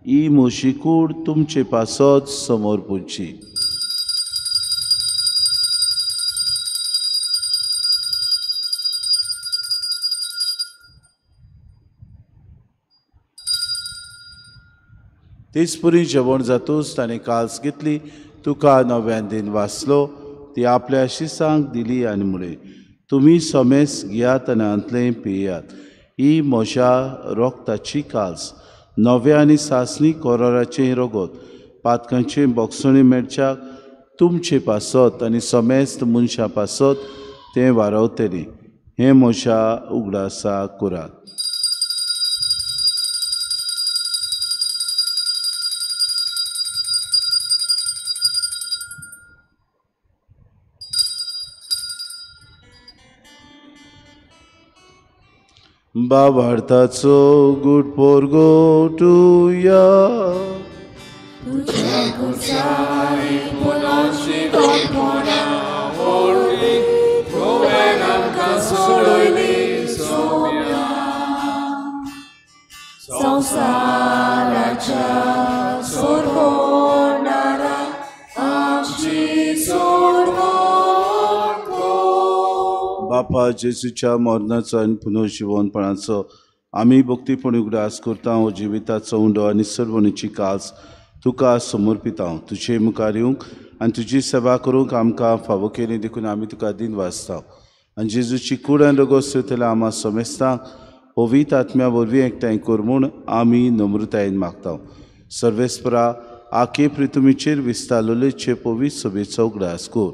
ही मोशी कूड तुमचे पासत समोर पुंची. तेच पुरी जेवण जातूच ताणें काल्स घेतली, तुका नव्यान दिन वाचलो, ती आपल्या शिसांक दिली आनी म्हळे, तुमी सोमेस घेयात आनी अंतलें पियेयात. ही म्हज्या रोगताची काल्स, नव्या आनी सासणी कोराराचें रगत, पातकांचें बोगसणी मेळच्याक तुमचे पासत आनी सोमेस्त मनशां पासत तें वारवतलीं. हें म्हज्या उगडासा करात. बाबार्थाचो गूड पोरगो टुया संसाराच्या सोडवणारा आमची सोडवण बापा जेजूच्या मरणाचो आनी पुनर्जीवनपणाचो आमी भक्तीपणी उगडास करता. हो जिविताचो उंडो आनी सर्वणीची कास तुका समर्पिता. तुजे मुखार येवंक आनी तुजी सेवा करूंक आमकां फावो केली देखून आमी तुका दिन वाचता. आनी जेजूची कूड आनी रगत सेतल्या आमा समेस्तांक पवित्र आत्म्या वरवीं एकठांय कर म्हूण आमी नम्रतायेन मागता. सर्वेस्परा आखे प्रितुमीचेर विस्तारलेचे पवित्र सभेचो उगडास कर.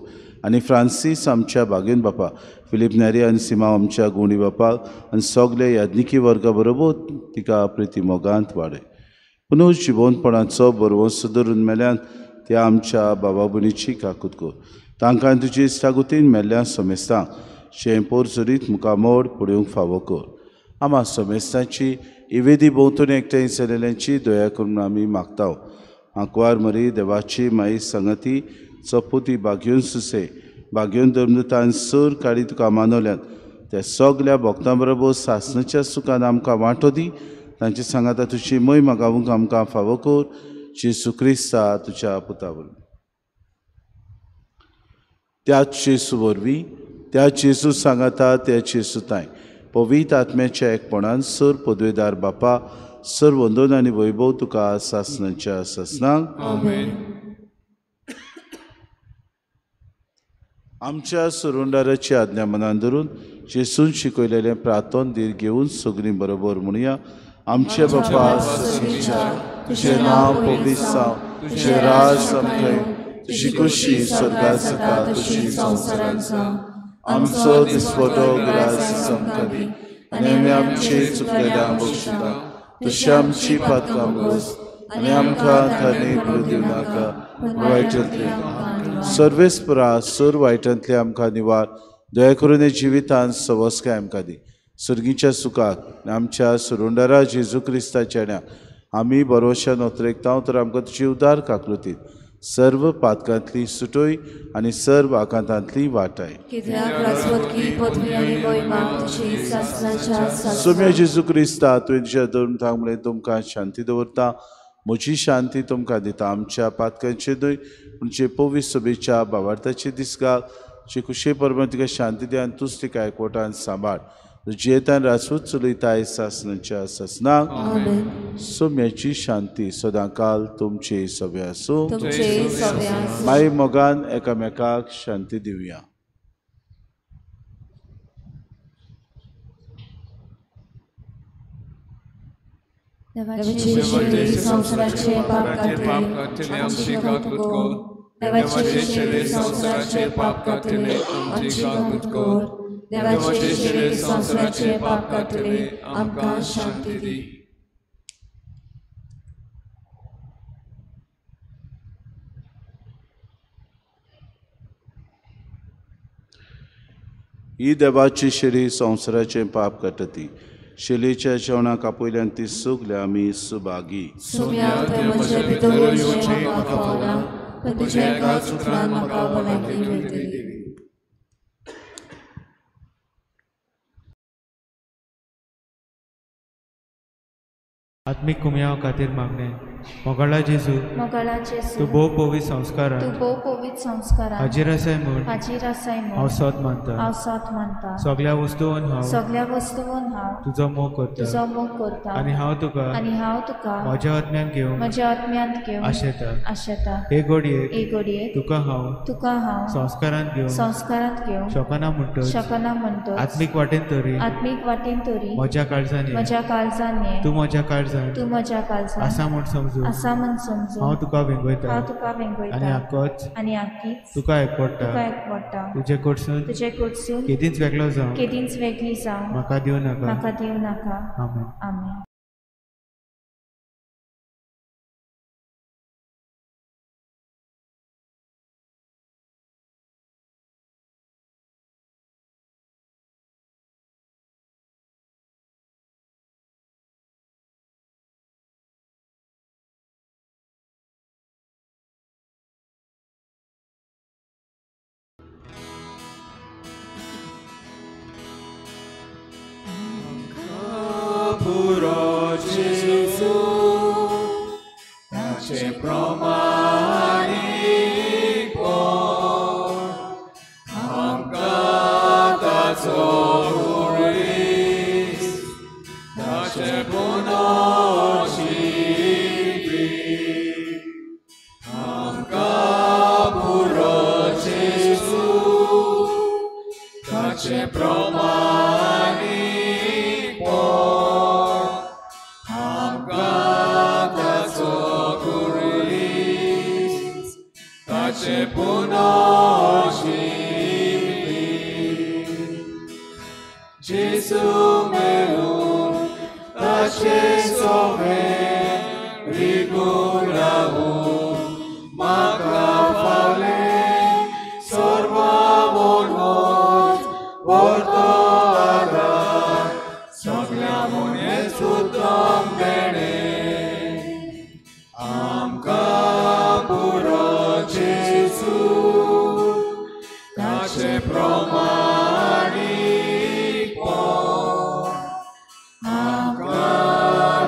आनी फ्रांसीस आमच्या बागेन बापा, फिलीप नेरी आनी सिमा आमच्या गोंडी बापाक आनी सगळे याज्ञिकी वर्गा बरोबर तिका प्रिती मोगांत वाडय. पुनूच जिवनपणाचो बरोवो सुदरून मेल्यान त्या आमच्या बाबा भयणीची काकूत कर. तांकां तुजे इश्टागुतीन मेल्ल्या समेस्तांक शेंपोर चरीत मुखामोड पळोवंक फावो कर. आमा समेस्तांची इवेदी भोंवतणी एकठांय जालेल्यांची दया करून आमी मागता. आंकवार मरी देवाची माई संगती चपुती बागेवन सुसे बागेवन धर्मदुतान सर काडी तुका मानवल्यान त्या सगल्या भक्तां बरोबर सासणाच्या सुखान आमकां वांटो दी. तांची सांगाता तुजी महिमा गावूंक आमकां फावो कर. जेसू क्रिस्ता तुज्या पुता वरवीं. त्याच जेसू वरवीं, त्या जेसू सांगाता त्या जेसू ताय पवित्र आत्म्याच्या एकपणान सर पदवेदार बापा, सर वंदन आनी वैभव तुका सासणाच्या सासणांक आमच्या सुरुंडाराची आज्ञा मनान धरून जेसून शिकयलेलें प्रार्थन दीर घेवन सगळीं बरोबर म्हणुया. आमचे बापा तुजें नांव पवित्र जावं, तुजें राज आमकां, तुजी खुशी स्वर्गांत जाता तशी संवसारांत जावं. आमचो दिसपटो गिरास आमकां दी आनी आमी आमचे चुकलेल्यांक बक्षिता तशी आमची पातकां बस आनी आमकां थाने पडूं दिवं नाका, वायटांतले सर्वेस्परा सर वायटांतले आमकां निवार. दया करून हे जिवितांत सवस्काय आमकां दी. सर्गीच्या सुखाक आमच्या सुरुंडारा जेजू क्रिस्ताच्या आमी बरोवशान उतरेकता तर आमकां तुजी उदार काकृतीत सर्व पातकांतली सुटोय आनी सर्व आकांतांतली वाटाय. सुम्या जेजू क्रिस्ता तुवें धर्म थांबले तुमकां शांती दवरता. म्हजी शांती तुमकां दिता. आमच्या पातकांचे न्हय म्हणजे पवित्र सभेच्या भावार्थाचे दिसगाल जे कुशे परमेन तिका शांती दी आनी तूंच तिका एकवटान सांबाळ. जियेतान रासूच चलयताय सासणाच्या ससनाक आमेन. सोम्याची शांती सदांकाल तुमचे सवे आसूं. तुमचे सवे आसूं. माई मोगान एकामेकाक शांती दिवया. देवाचे शिरे संसाराचे पाप कातले आमची काकूत कोर. देवाचे शिरे संसाराचे पाप कातले आमची काकूत कोर. देवाचे शिरे संसाराचे पाप कातले आमकां शांती दी. ही देवाची शिरी संसाराचे पाप काटती. शिलेच्या जेवणाक आपयल्यान ती सुगल्या आमी सुभागी. सुम्या ते म्हजे भितर येवचें म्हाका पावना, पण तुज्या एका उतरान म्हाका भलायकी मेळटली. आत्मीक कुमयाव खातीर मागणे. मोगाळा जेजू, मोगाळा जेजू, तूं भोव पवित्र संस्कार तूं भोव पवित्र संस्कारान हाजीर आसाय म्हूण हाजीर आसाय हांव म्हूण सोत मानता. हांव साथ मानता. सगळ्या वस्तूंवन हांव सगळ्या वस्तूंवन हांव तुजो मोग करता तुजो मोग करता. आनी हांव तुका म्हज्या आत्म्यान घेवंक म्हज्या आत्म्यांत घेवंक आशेता. आशेता. हे घडयेक हे घडयेक तुका हांव संस्कारांत घेवंक शकना म्हणटच शकना म्हणटच आत्मीक वाटेन तरी म्हज्या काळजांनी म्हज्या काळजांनी तूं म्हज्या काळजांत तूं म्हज्या काळजांत आसा म्हूण समजून आसा म्हूण समजून हांव तुका वेंगयता. हांव तुका वेंगयता आनी आक्कोच आनी आख्खीच तुका एकवडटा. तुका एकवडटा. तुजे कडसून तुजे कडसून केदींच वेगळो जावं केदींच वेगळी जावं म्हाका दिवं नाका. म्हाका दिवं नाका. आमेन. आमेन. Puro Gesù, tace promanik por, amka taco uris, tace ponoci, amka puro Gesù, tace promanik por. Tace ponoci Gesù meu, tace sove rigurau, maka fale sorva monot, vorto ara, soglia monet sutam bene, amka puro Gesù, tace promanik por, amka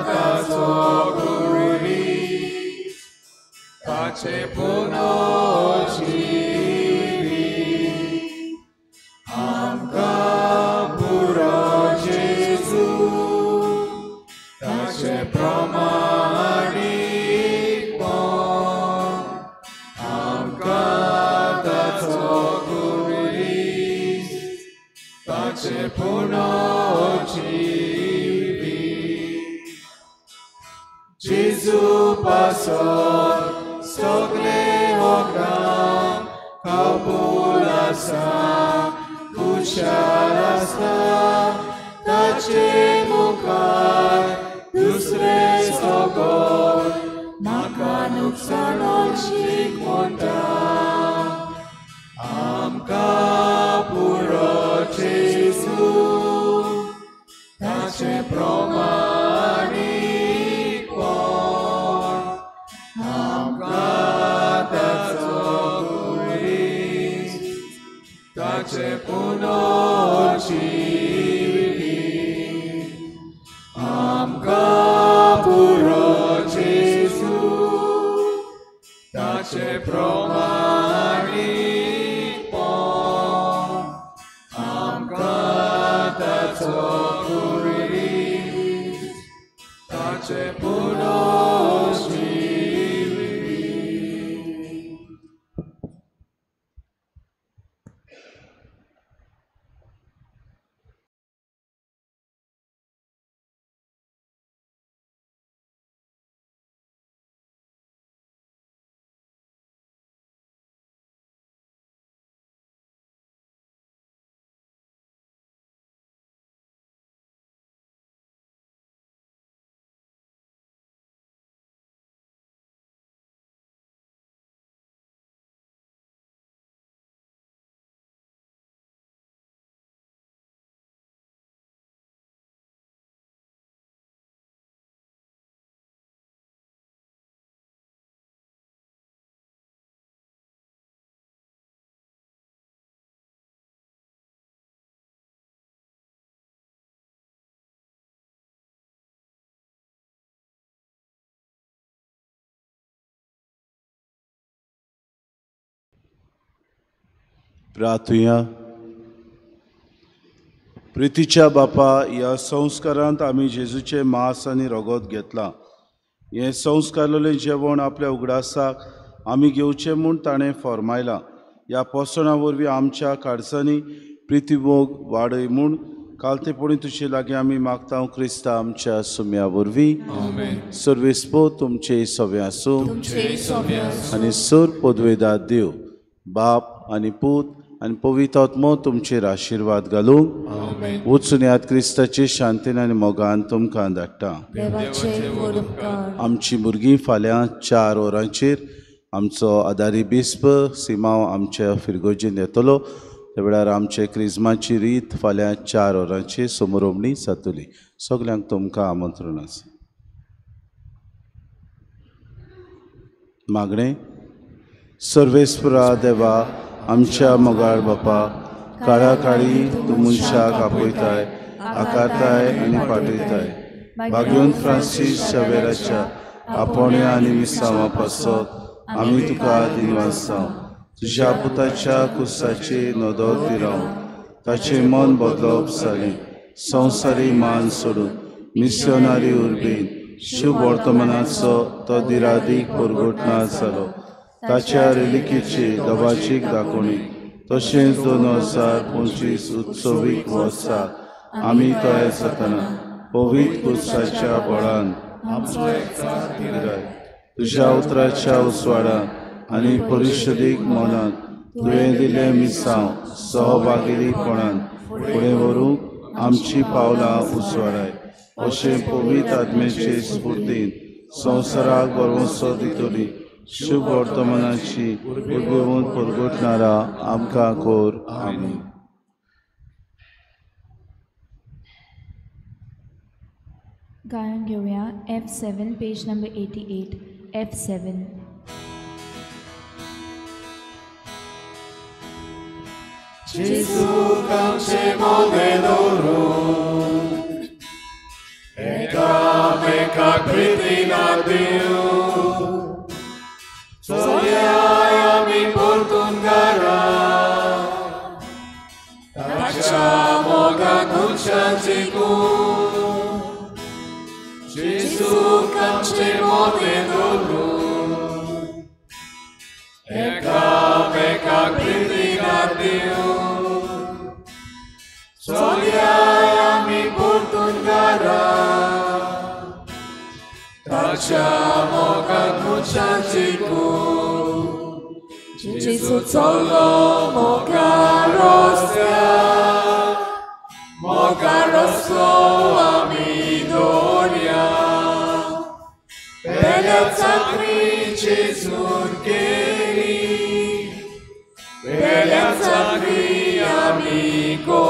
taco guris, tace ponoci, amka puro Gesù, tace promanik por, amka taco guris, tace ponoci. Gesù pastor, stogle ogam, kabulasa, kucharasta, tace mukar, dusre sogor, maka nuksanochik monta, amka puro Gesù, tace promanik por, amka taco guris, tace ponoci, amka puro Gesù, tace promanik por, amka taco प्रार्थुया. प्रितीच्या बापा, ह्या संस्कारांत आमी जेजूचे मांस आनी रगत घेतलां. हें संस्कारलेलें जेवण आपल्या उगडासाक आमी घेवचें म्हूण ताणें फर्मायलां. ह्या पोसणा वरवीं आमच्या काडसांनी प्रितीमोग वाडय म्हूण कालतेपणी तुजे लागीं आमी मागता क्रिस्ता आमच्या सुम्या वरवीं. सर्वेस्पो तुमचे सवे आसूं आनी सर पदवेदार देव बाप आनी पूत आनी पवित्र आत्मो तुमचेर आशिर्वाद घालूंक वचून याद क्रिस्ताचे शांतीन आनी मोगान तुमकां धाडटा. आमची भुरगीं फाल्यां 4 वरांचेर आमचो आदारी बिस्प सिमांव आमच्या फिरगोजेन येतलो. त्या वेळार आमचे क्रिस्माची रीत फाल्यां 4 वरांचेर समारोपणी जातली. सगल्यांक तुमकां आमंत्रण आसा. मागणें. सर्वेस्परा देवा, आमच्या मोगाळ बापा, काळा काळी तूं मनशाक आपयताय, आकारताय आनी पाटयताय. भाग्योन फ्रांसीस शावेराच्या आपोण्या आनी विसावा पासत आमी तुका दिनवासता. तुज्या पुताच्या कुसाचेर नदर दिरावन ताचें मन बदलप जालें. संवसारी मान सोडून मिस्योनारी उर्बेन शुभ वर्तमानाचो तो दिरादीक परगोटणार जालो. ताच्या रिलिकेची दबाचीक दाखोवणी तशेंच 2025 उत्सवीक वर्साक आमी तयार जातना पवित्र कुसाच्या बळान आमचो एकचार पिराय तुज्या उतराच्या उसवाडान आनी परिशदीक मनान तुवें दिलें मिसांव सहभागिरीपणान फुडें व्हरूंक आमची पावलां उसवाडाय. अशें पवित्र आत्मेचे स्फूर्तीन संवसाराक बरोवंसो दितली शुभ वर्तमानाची उर्बेवून परगोटणारा आमकां कोर. आमीन. गायन घेऊया F7 page number 88. F7. Gesù cancemo Eka meka pritina Dio Sogliaia mi portungara Facciamo canuccianzicu Gesù cancemo Eka meka pritina Dio Sogliaia mi portungara Facciamo canuccianzicu Gesù solo Mocarosso amidoria Bellezza Crice surgeri Bellezza Cri amico